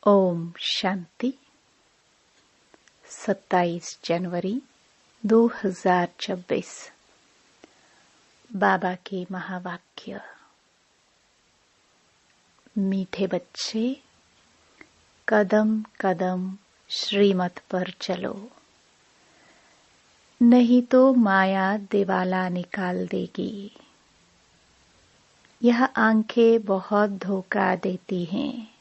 ओम शांति। 27 जनवरी 2026। बाबा के महावाक्य। मीठे बच्चे, कदम कदम श्रीमत पर चलो, नहीं तो माया दिवाला निकाल देगी। यह आंखें बहुत धोखा देती हैं,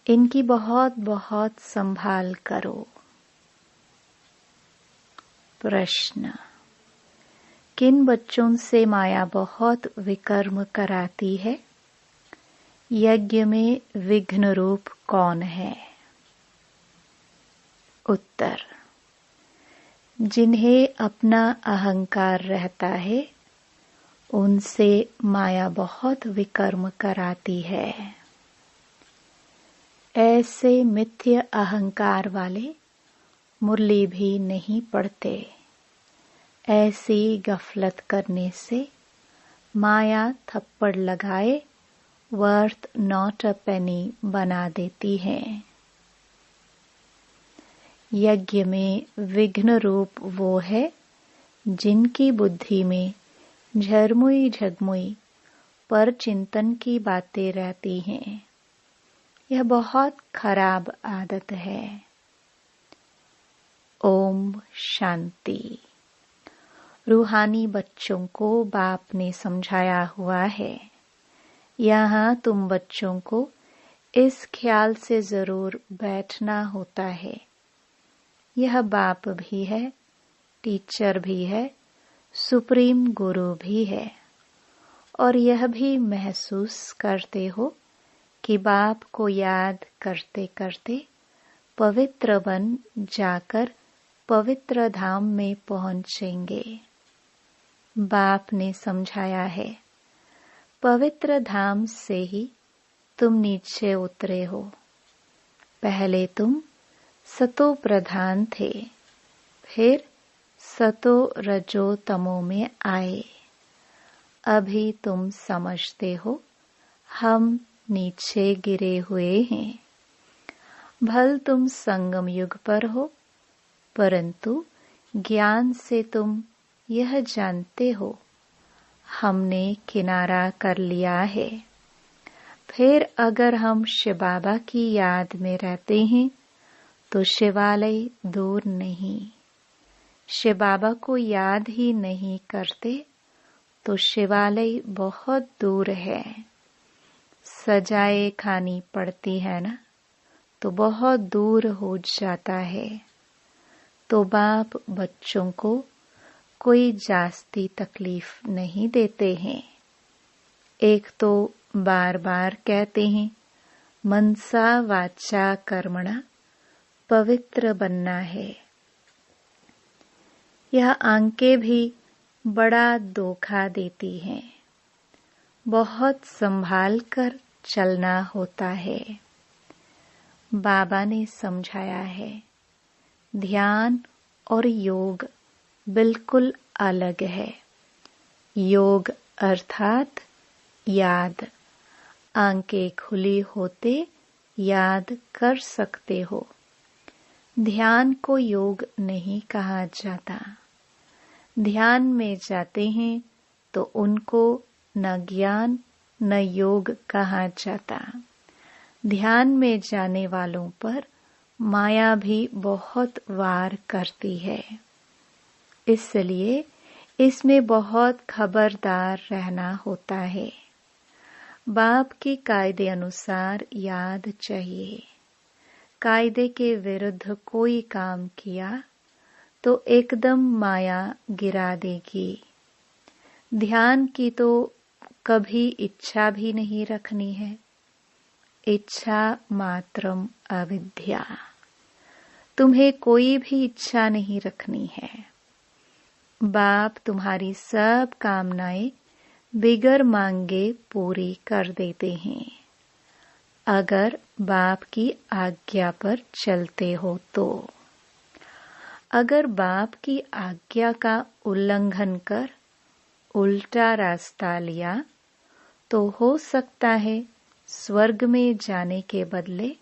इनकी बहुत बहुत संभाल करो। प्रश्न: किन बच्चों से माया बहुत विकर्म कराती है? यज्ञ में विघ्न रूप कौन है? उत्तर: जिन्हें अपना अहंकार रहता है, उनसे माया बहुत विकर्म कराती है। ऐसे मिथ्य अहंकार वाले मुरली भी नहीं पढ़ते। ऐसी गफलत करने से माया थप्पड़ लगाए वर्थ नॉट अ पेनी बना देती है। यज्ञ में विघ्न रूप वो है जिनकी बुद्धि में झरमुई झगमुई पर चिंतन की बातें रहती हैं। यह बहुत खराब आदत है। ओम शांति। रूहानी बच्चों को बाप ने समझाया हुआ है। यहाँ तुम बच्चों को इस ख्याल से जरूर बैठना होता है, यह बाप भी है, टीचर भी है, सुप्रीम गुरु भी है, और यह भी महसूस करते हो कि बाप को याद करते करते पवित्र बन जाकर पवित्र धाम में पहुंचेंगे। बाप ने समझाया है, पवित्र धाम से ही तुम नीचे उतरे हो। पहले तुम सतो प्रधान थे, फिर सतो रजो तमो में आए। अभी तुम समझते हो हम नीचे गिरे हुए हैं। भल तुम संगम युग पर हो, परंतु ज्ञान से तुम यह जानते हो हमने किनारा कर लिया है। फिर अगर हम शिव बाबा की याद में रहते हैं तो शिवालय दूर नहीं। शिव बाबा को याद ही नहीं करते तो शिवालय बहुत दूर है। सजाए खानी पड़ती है ना, तो बहुत दूर हो जाता है। तो बाप बच्चों को कोई जास्ती तकलीफ नहीं देते हैं। एक तो बार बार कहते हैं मनसा वाचा कर्मणा पवित्र बनना है। यह आंखें भी बड़ा धोखा देती हैं। बहुत संभाल कर चलना होता है। बाबा ने समझाया है, ध्यान और योग बिल्कुल अलग है। योग अर्थात याद। आंखें खुली होते याद कर सकते हो। ध्यान को योग नहीं कहा जाता। ध्यान में जाते हैं तो उनको न ज्ञान न योग कहा जाता। ध्यान में जाने वालों पर माया भी बहुत वार करती है। इसलिए इसमें बहुत खबरदार रहना होता है। बाप के कायदे अनुसार याद चाहिए। कायदे के विरुद्ध कोई काम किया तो एकदम माया गिरा देगी। ध्यान की तो कभी इच्छा भी नहीं रखनी है। इच्छा मात्रम अविद्या। तुम्हें कोई भी इच्छा नहीं रखनी है। बाप तुम्हारी सब कामनाएं बिगर मांगे पूरी कर देते हैं, अगर बाप की आज्ञा पर चलते हो तो। अगर बाप की आज्ञा का उल्लंघन कर उल्टा रास्ता लिया तो हो सकता है स्वर्ग में जाने के बदले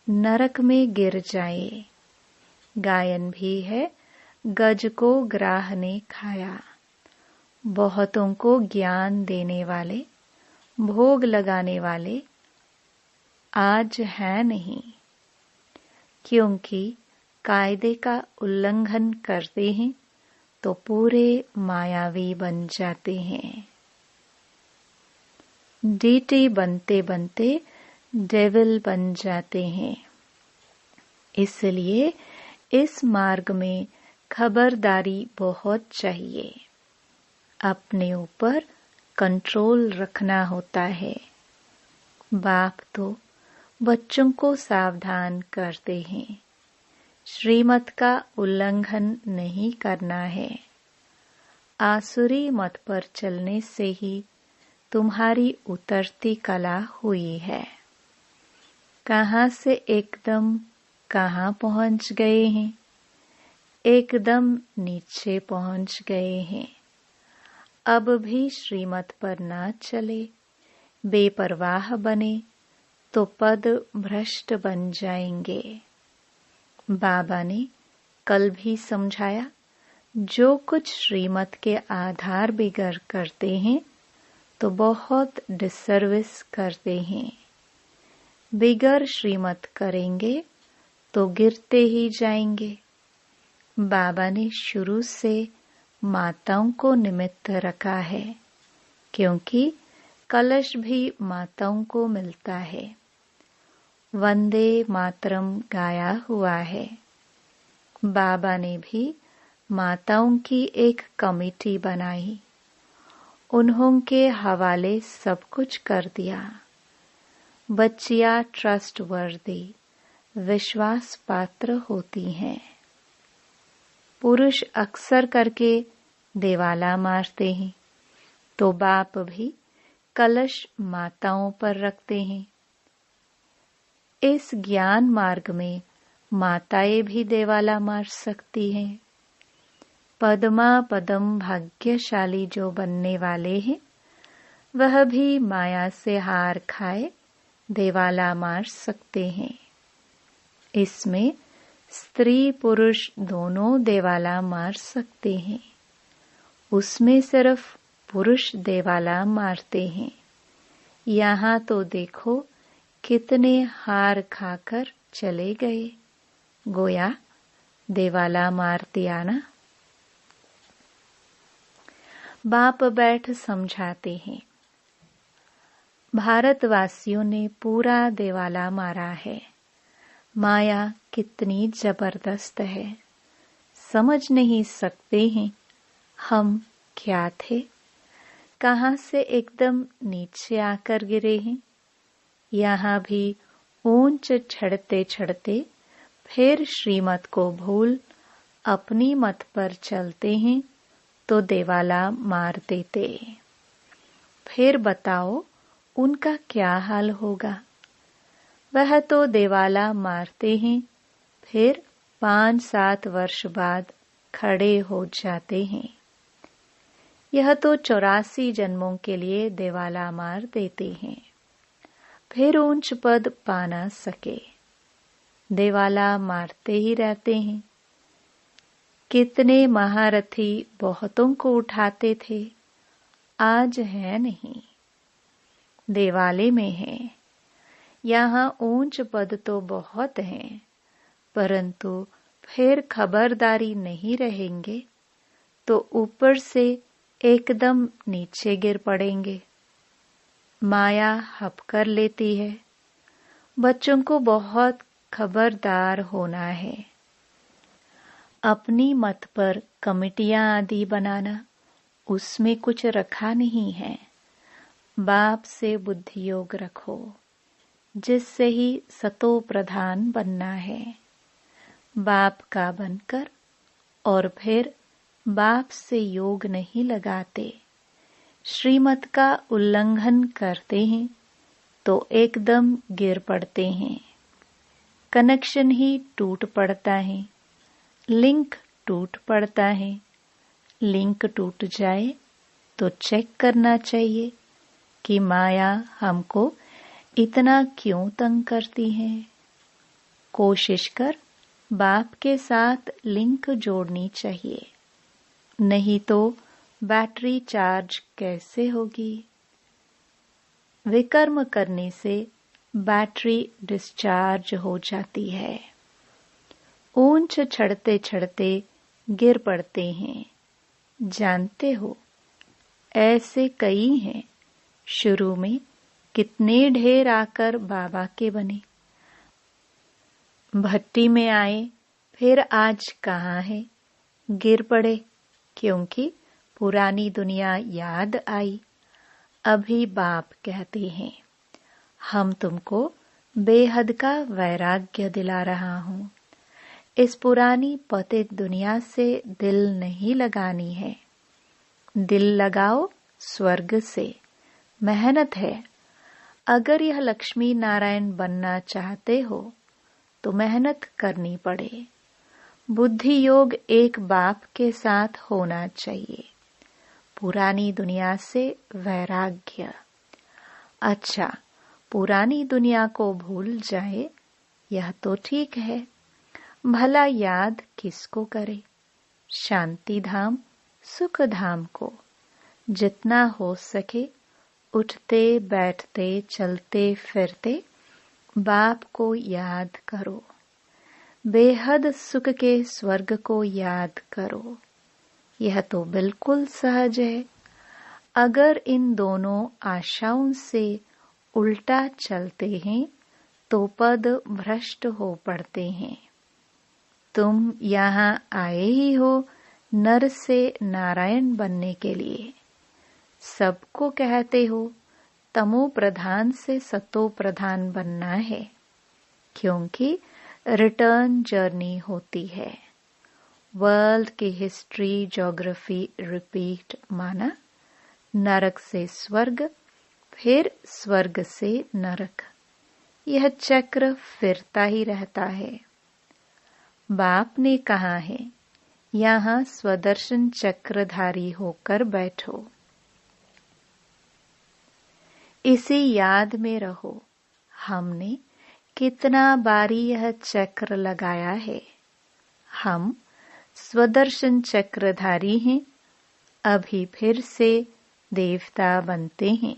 नरक में गिर जाए। गायन भी है, गज को ग्राह ने खाया। बहुतों को ज्ञान देने वाले, भोग लगाने वाले आज है नहीं, क्योंकि कायदे का उल्लंघन करते हैं तो पूरे मायावी बन जाते हैं। डीटी बनते बनते डेविल बन जाते हैं। इसलिए इस मार्ग में खबरदारी बहुत चाहिए। अपने ऊपर कंट्रोल रखना होता है। बाप तो बच्चों को सावधान करते हैं, श्रीमत का उल्लंघन नहीं करना है। आसुरी मत पर चलने से ही तुम्हारी उतरती कला हुई है। कहाँ से एकदम कहाँ पहुँच गए हैं, एकदम नीचे पहुँच गए हैं। अब भी श्रीमत पर ना चले, बेपरवाह बने तो पद भ्रष्ट बन जाएंगे। बाबा ने कल भी समझाया, जो कुछ श्रीमत के आधार बिगड़ करते हैं तो बहुत डिसर्विस करते हैं। बिगड़ श्रीमत करेंगे तो गिरते ही जाएंगे। बाबा ने शुरू से माताओं को निमित्त रखा है, क्योंकि कलश भी माताओं को मिलता है। वंदे मातरम गाया हुआ है। बाबा ने भी माताओं की एक कमेटी बनाई, उन्होंने हवाले सब कुछ कर दिया। बच्चियां ट्रस्टवर्दी, विश्वास पात्र होती हैं। पुरुष अक्सर करके देवाला मारते हैं, तो बाप भी कलश माताओं पर रखते हैं। इस ज्ञान मार्ग में माताएं भी देवाला मार सकती हैं। पद्मा पदम भाग्यशाली जो बनने वाले हैं, वह भी माया से हार खाए देवाला मार सकते हैं। इसमें स्त्री पुरुष दोनों देवाला मार सकते हैं। उसमें सिर्फ पुरुष देवाला मारते हैं। यहाँ तो देखो कितने हार खाकर चले गए, गोया देवाला मार दिया ना। बाप बैठ समझाते हैं, भारतवासियों ने पूरा देवाला मारा है। माया कितनी जबरदस्त है, समझ नहीं सकते हैं हम क्या थे, कहाँ से एकदम नीचे आकर गिरे हैं। यहाँ भी ऊंच चढ़ते चढ़ते फिर श्रीमत को भूल अपनी मत पर चलते हैं तो देवाला मार देते। फिर बताओ उनका क्या हाल होगा। वह तो देवाला मारते हैं, फिर 5-7 वर्ष बाद खड़े हो जाते हैं। यह तो 84 जन्मों के लिए देवाला मार देते हैं, फिर ऊंच पद पा ना सके, देवाला मारते ही रहते हैं। कितने महारथी बहुतों को उठाते थे, आज है नहीं, देवाले में है। यहाँ ऊंच पद तो बहुत हैं, परंतु फिर खबरदारी नहीं रहेंगे तो ऊपर से एकदम नीचे गिर पड़ेंगे। माया हप कर लेती है। बच्चों को बहुत खबरदार होना है। अपनी मत पर कमिटियां आदि बनाना, उसमें कुछ रखा नहीं है। बाप से बुद्धि योग रखो, जिससे ही सतो प्रधान बनना है। बाप का बनकर और फिर बाप से योग नहीं लगाते, श्रीमत का उल्लंघन करते हैं तो एकदम गिर पड़ते हैं। कनेक्शन ही टूट पड़ता है, लिंक टूट पड़ता है। लिंक टूट जाए तो चेक करना चाहिए कि माया हमको इतना क्यों तंग करती हैं? कोशिश कर बाप के साथ लिंक जोड़नी चाहिए, नहीं तो बैटरी चार्ज कैसे होगी? विकर्म करने से बैटरी डिस्चार्ज हो जाती है। ऊंच चढ़ते चढ़ते गिर पड़ते हैं, जानते हो? ऐसे कई हैं। शुरू में कितने ढेर आकर बाबा के बने, भट्टी में आए, फिर आज कहाँ है? गिर पड़े क्योंकि पुरानी दुनिया याद आई। अभी बाप कहते हैं, हम तुमको बेहद का वैराग्य दिला रहा हूं। इस पुरानी पतित दुनिया से दिल नहीं लगानी है। दिल लगाओ स्वर्ग से। मेहनत है। अगर यह लक्ष्मी नारायण बनना चाहते हो तो मेहनत करनी पड़े। बुद्धि योग एक बाप के साथ होना चाहिए। पुरानी दुनिया से वैराग्य। अच्छा, पुरानी दुनिया को भूल जाए यह तो ठीक है, भला याद किसको करे? शांति धाम, सुख धाम को। जितना हो सके उठते बैठते चलते फिरते बाप को याद करो। बेहद सुख के स्वर्ग को याद करो। यह तो बिल्कुल सहज है। अगर इन दोनों आशाओं से उल्टा चलते हैं तो पद भ्रष्ट हो पड़ते हैं। तुम यहाँ आए ही हो नर से नारायण बनने के लिए। सबको कहते हो तमो प्रधान से सतो प्रधान बनना है, क्योंकि रिटर्न जर्नी होती है। वर्ल्ड की हिस्ट्री ज्योग्राफी रिपीट माना, नरक से स्वर्ग, फिर स्वर्ग से नरक। यह चक्र फिरता ही रहता है। बाप ने कहा है, यहाँ स्वदर्शन चक्रधारी होकर बैठो। इसी याद में रहो, हमने कितना बारी यह चक्र लगाया है। हम स्वदर्शन चक्रधारी हैं। अभी फिर से देवता बनते हैं।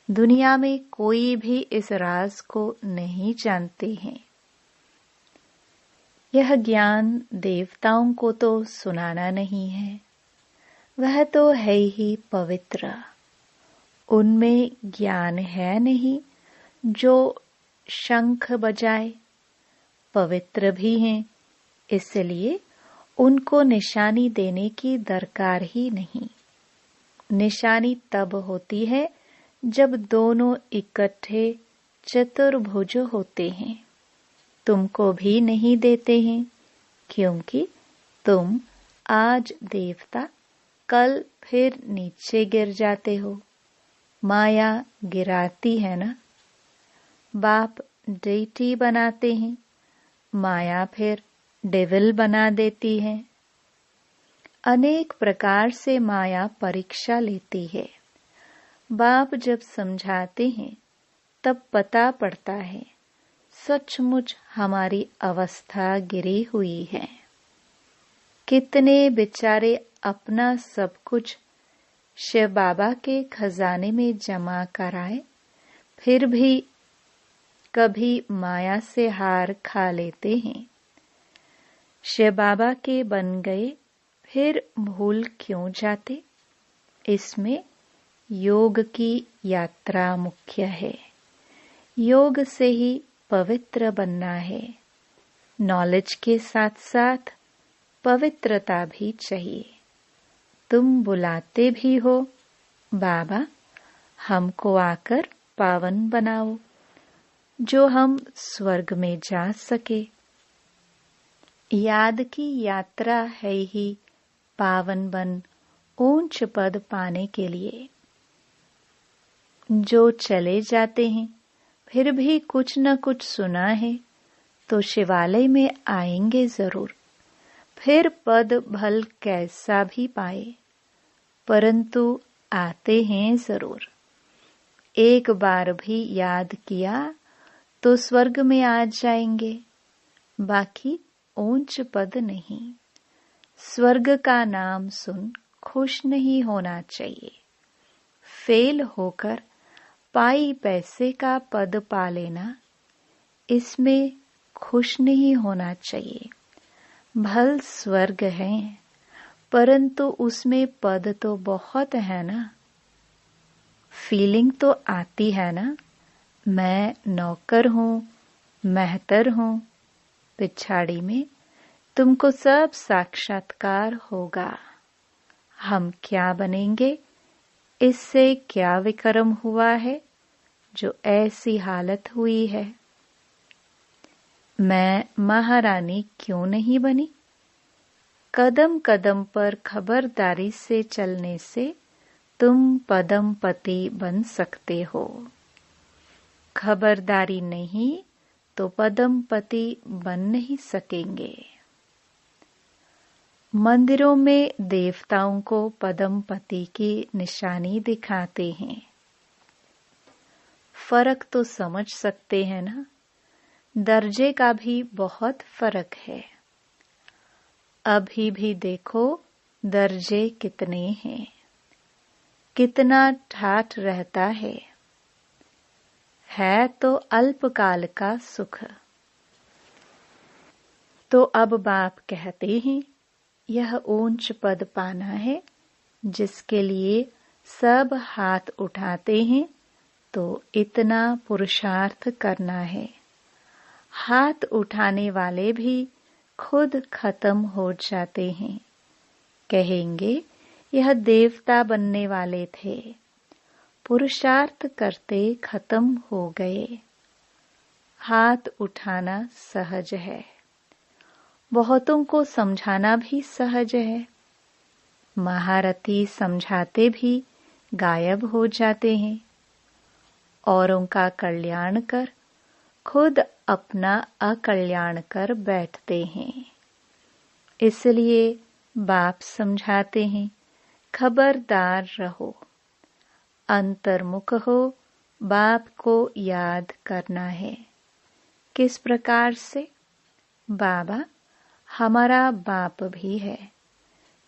दुनिया में कोई भी इस राज को नहीं जानते हैं। यह ज्ञान देवताओं को तो सुनाना नहीं है, वह तो है ही पवित्र। उनमें ज्ञान है नहीं जो शंख बजाए। पवित्र भी हैं, इसलिए उनको निशानी देने की दरकार ही नहीं। निशानी तब होती है जब दोनों इकट्ठे चतुर्भुज होते हैं। तुमको भी नहीं देते हैं, क्योंकि तुम आज देवता, कल फिर नीचे गिर जाते हो। माया गिराती है ना। बाप डेटी बनाते हैं, माया फिर डेविल बना देती है। अनेक प्रकार से माया परीक्षा लेती है। बाप जब समझाते हैं तब पता पड़ता है सचमुच हमारी अवस्था गिरी हुई है। कितने बेचारे अपना सब कुछ शिव बाबा के खजाने में जमा कराए, फिर भी कभी माया से हार खा लेते हैं। शिव बाबा के बन गए, फिर भूल क्यों जाते? इसमें योग की यात्रा मुख्य है। योग से ही पवित्र बनना है। नॉलेज के साथ साथ पवित्रता भी चाहिए। तुम बुलाते भी हो, बाबा हमको आकर पावन बनाओ, जो हम स्वर्ग में जा सके। याद की यात्रा है ही पावन बन ऊंच पद पाने के लिए। जो चले जाते हैं फिर भी कुछ न कुछ सुना है तो शिवालय में आएंगे जरूर। फिर पद भल कैसा भी पाए, परंतु आते हैं जरूर। एक बार भी याद किया तो स्वर्ग में आ जाएंगे, बाकी ऊंच पद नहीं। स्वर्ग का नाम सुन खुश नहीं होना चाहिए। फेल होकर पाई पैसे का पद पा लेना, इसमें खुश नहीं होना चाहिए। भल स्वर्ग है, परंतु उसमें पद तो बहुत है ना। फीलिंग तो आती है ना, मैं नौकर हूँ, मेहतर हूँ। पिछाड़ी में तुमको सब साक्षात्कार होगा। हम क्या बनेंगे, इससे क्या विक्रम हुआ है जो ऐसी हालत हुई है। मैं महारानी क्यों नहीं बनी? कदम कदम पर खबरदारी से चलने से तुम पदमपति बन सकते हो। खबरदारी नहीं तो पदमपति बन नहीं सकेंगे। मंदिरों में देवताओं को पदमपति की निशानी दिखाते हैं। फर्क तो समझ सकते हैं ना, दर्जे का भी बहुत फर्क है। अभी भी देखो दर्जे कितने हैं, कितना ठाठ रहता है तो अल्पकाल का सुख। तो अब बाप कहते हैं यह ऊंच पद पाना है, जिसके लिए सब हाथ उठाते हैं, तो इतना पुरुषार्थ करना है। हाथ उठाने वाले भी खुद खत्म हो जाते हैं। कहेंगे यह देवता बनने वाले थे, पुरुषार्थ करते खत्म हो गए। हाथ उठाना सहज है, बहुतों को समझाना भी सहज है। महारथी समझाते भी गायब हो जाते हैं। औरों का कल्याण कर खुद अपना अकल्याण कर बैठते हैं। इसलिए बाप समझाते हैं, खबरदार रहो, अंतर्मुख हो, बाप को याद करना है। किस प्रकार से? बाबा हमारा बाप भी है,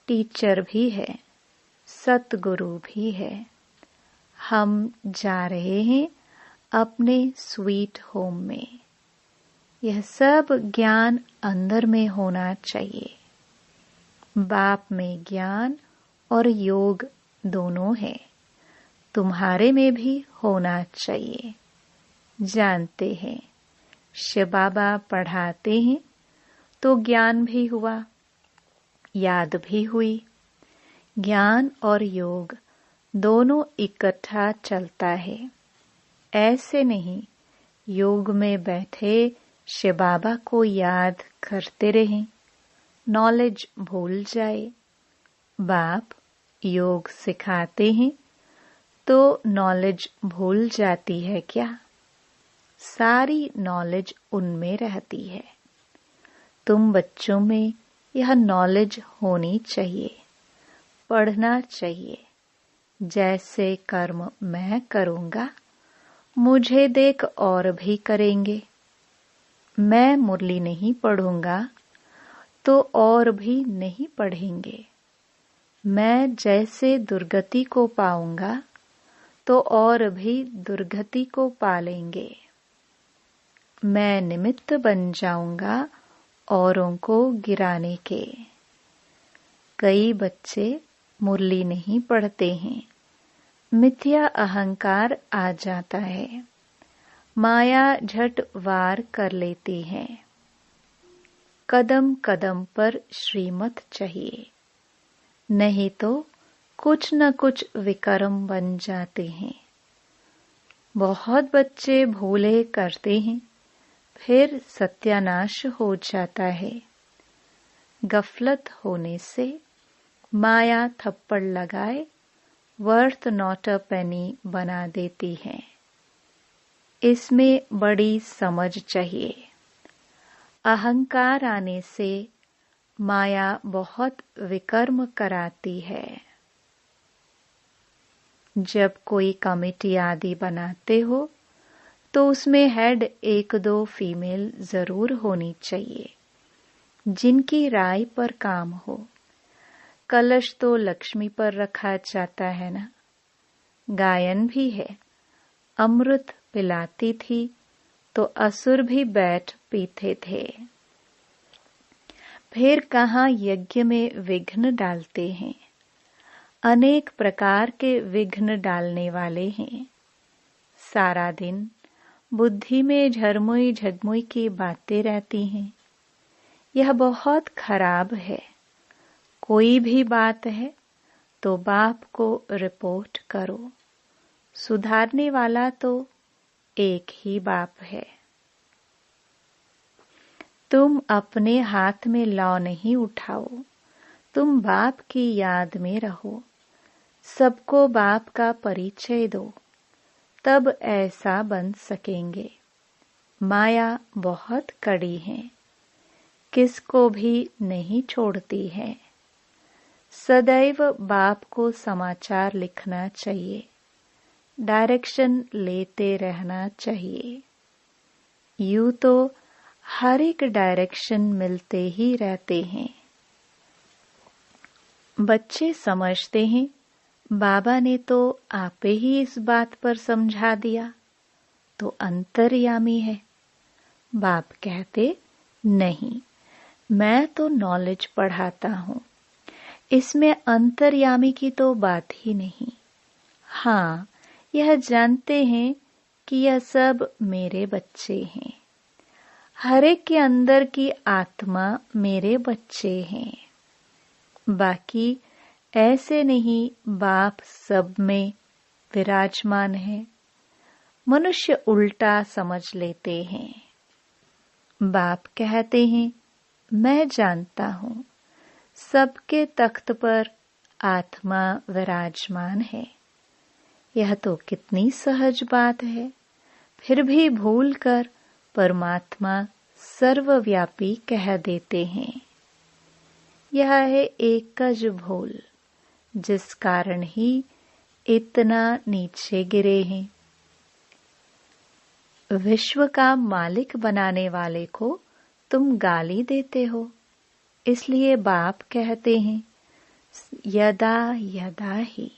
टीचर भी है, सतगुरु भी है। हम जा रहे हैं अपने स्वीट होम में। यह सब ज्ञान अंदर में होना चाहिए। बाप में ज्ञान और योग दोनों है, तुम्हारे में भी होना चाहिए। जानते हैं शिव बाबा पढ़ाते हैं तो ज्ञान भी हुआ, याद भी हुई। ज्ञान और योग दोनों इकट्ठा चलता है। ऐसे नहीं योग में बैठे शिव बाबा को याद करते रहें, नॉलेज भूल जाए। बाप योग सिखाते हैं तो नॉलेज भूल जाती है क्या? सारी नॉलेज उनमें रहती है। तुम बच्चों में यह नॉलेज होनी चाहिए, पढ़ना चाहिए। जैसे कर्म मैं करूंगा, मुझे देख और भी करेंगे। मैं मुरली नहीं पढ़ूंगा तो और भी नहीं पढ़ेंगे। मैं जैसे दुर्गति को पाऊंगा तो और भी दुर्गति को पालेंगे। मैं निमित्त बन जाऊंगा औरों को गिराने के। कई बच्चे मुरली नहीं पढ़ते हैं, मिथ्या अहंकार आ जाता है, माया झट वार कर लेती है। कदम कदम पर श्रीमत चाहिए, नहीं तो कुछ न कुछ विकर्म बन जाते हैं। बहुत बच्चे भूले करते हैं, फिर सत्यानाश हो जाता है। गफलत होने से माया थप्पड़ लगाए वर्थ नॉट अ पेनी बना देती है। इसमें बड़ी समझ चाहिए। अहंकार आने से माया बहुत विकर्म कराती है। जब कोई कमेटी आदि बनाते हो तो उसमें हेड 1-2 फीमेल जरूर होनी चाहिए जिनकी राय पर काम हो। कलश तो लक्ष्मी पर रखा जाता है ना। गायन भी है, अमृत पिलाती थी तो असुर भी बैठ पीते थे। फिर कहाँ यज्ञ में विघ्न डालते हैं। अनेक प्रकार के विघ्न डालने वाले हैं। सारा दिन बुद्धि में झरमुई झगमुई की बातें रहती हैं। यह बहुत खराब है। कोई भी बात है तो बाप को रिपोर्ट करो। सुधारने वाला तो एक ही बाप है। तुम अपने हाथ में लौ नहीं उठाओ, तुम बाप की याद में रहो। सबको बाप का परिचय दो, तब ऐसा बन सकेंगे। माया बहुत कड़ी है, किसको भी नहीं छोड़ती है। सदैव बाप को समाचार लिखना चाहिए, डायरेक्शन लेते रहना चाहिए। यूं तो हर एक डायरेक्शन मिलते ही रहते हैं। बच्चे समझते हैं बाबा ने तो आपे ही इस बात पर समझा दिया, तो अंतर्यामी है। बाप कहते नहीं, मैं तो नॉलेज पढ़ाता हूँ, इसमें अंतर्यामी की तो बात ही नहीं। हाँ, यह जानते हैं कि यह सब मेरे बच्चे हैं। हर एक के अंदर की आत्मा मेरे बच्चे हैं। बाकी ऐसे नहीं बाप सब में विराजमान है। मनुष्य उल्टा समझ लेते हैं। बाप कहते हैं मैं जानता हूँ सबके तख्त पर आत्मा विराजमान है। यह तो कितनी सहज बात है। फिर भी भूल कर परमात्मा सर्वव्यापी कह देते हैं। यह है एकज भूल, जिस कारण ही इतना नीचे गिरे हैं। विश्व का मालिक बनाने वाले को तुम गाली देते हो, इसलिए बाप कहते हैं यदा यदा ही।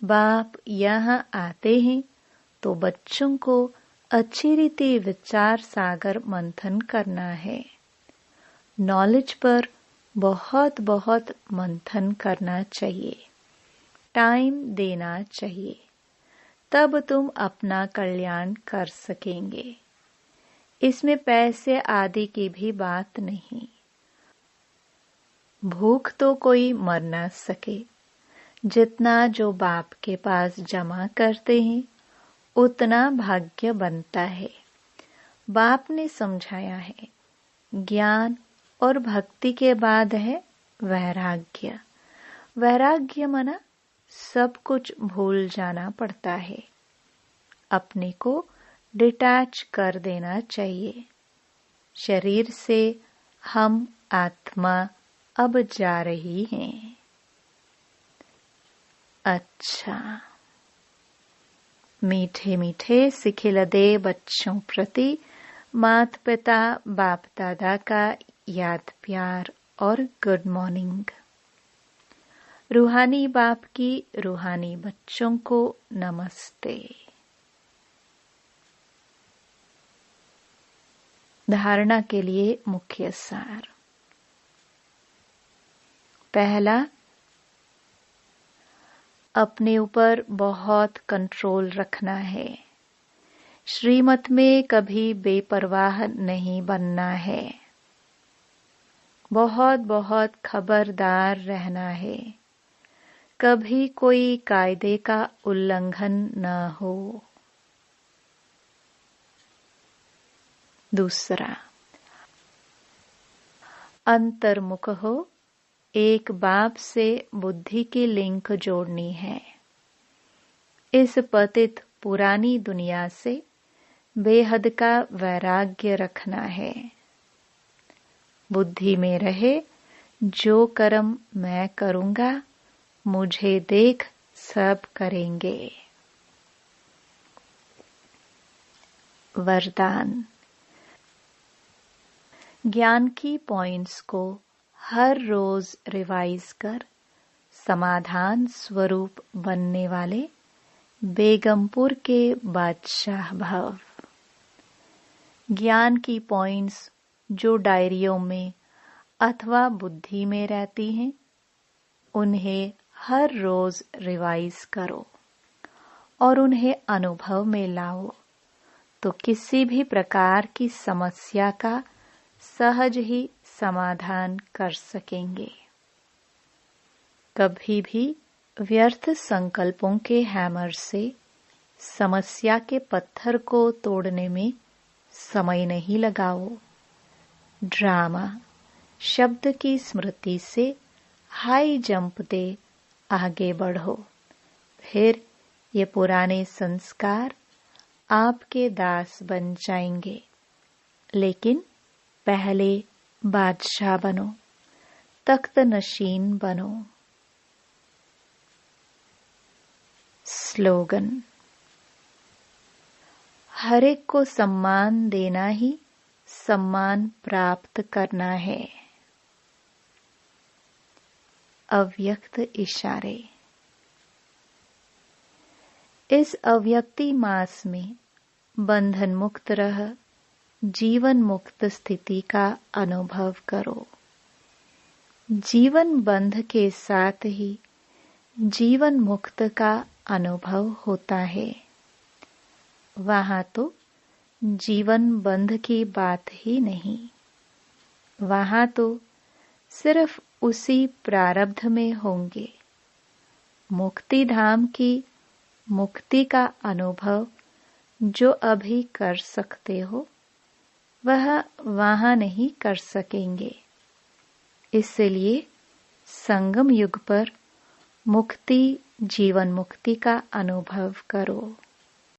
बाप यहाँ आते हैं तो बच्चों को अच्छी रीति विचार सागर मंथन करना है। नॉलेज पर बहुत बहुत मंथन करना चाहिए, टाइम देना चाहिए, तब तुम अपना कल्याण कर सकेंगे। इसमें पैसे आदि की भी बात नहीं। भूख तो कोई मर न सके। जितना जो बाप के पास जमा करते हैं उतना भाग्य बनता है। बाप ने समझाया है ज्ञान और भक्ति के बाद है वैराग्य। वैराग्य मना सब कुछ भूल जाना पड़ता है। अपने को डिटैच कर देना चाहिए। शरीर से हम आत्मा अब जा रही हैं। अच्छा, मीठे मीठे सिखिलदे बच्चों प्रति मात पिता बाप दादा का याद प्यार और गुड मॉर्निंग। रूहानी बाप की रूहानी बच्चों को नमस्ते। धारणा के लिए मुख्य सार। पहला, अपने ऊपर बहुत कंट्रोल रखना है। श्रीमत में कभी बेपरवाह नहीं बनना है। बहुत बहुत खबरदार रहना है। कभी कोई कायदे का उल्लंघन न हो। दूसरा, अंतर्मुख हो। एक बाप से बुद्धि की लिंक जोड़नी है। इस पतित पुरानी दुनिया से बेहद का वैराग्य रखना है। बुद्धि में रहे जो कर्म मैं करूंगा मुझे देख सब करेंगे। वरदान। ज्ञान की पॉइंट्स को हर रोज रिवाइज कर समाधान स्वरूप बनने वाले बेगमपुर के बादशाह भव। ज्ञान की पॉइंट्स जो डायरियों में अथवा बुद्धि में रहती हैं, उन्हें हर रोज रिवाइज करो और उन्हें अनुभव में लाओ, तो किसी भी प्रकार की समस्या का सहज ही समाधान कर सकेंगे। कभी भी व्यर्थ संकल्पों के हैमर से समस्या के पत्थर को तोड़ने में समय नहीं लगाओ। ड्रामा शब्द की स्मृति से हाई जंप दे आगे बढ़ो। फिर ये पुराने संस्कार आपके दास बन जाएंगे। लेकिन पहले बादशाह बनो, तख्त नशीन बनो। स्लोगन। हर एक को सम्मान देना ही सम्मान प्राप्त करना है। अव्यक्त इशारे। इस अव्यक्ति मास में बंधन मुक्त रह जीवन मुक्त स्थिति का अनुभव करो। जीवन बंध के साथ ही जीवन मुक्त का अनुभव होता है। वहां तो जीवन बंध की बात ही नहीं, वहां तो सिर्फ उसी प्रारब्ध में होंगे। मुक्ति धाम की मुक्ति का अनुभव जो अभी कर सकते हो, वह वहां नहीं कर सकेंगे। इसलिए संगम युग पर मुक्ति जीवन मुक्ति का अनुभव करो।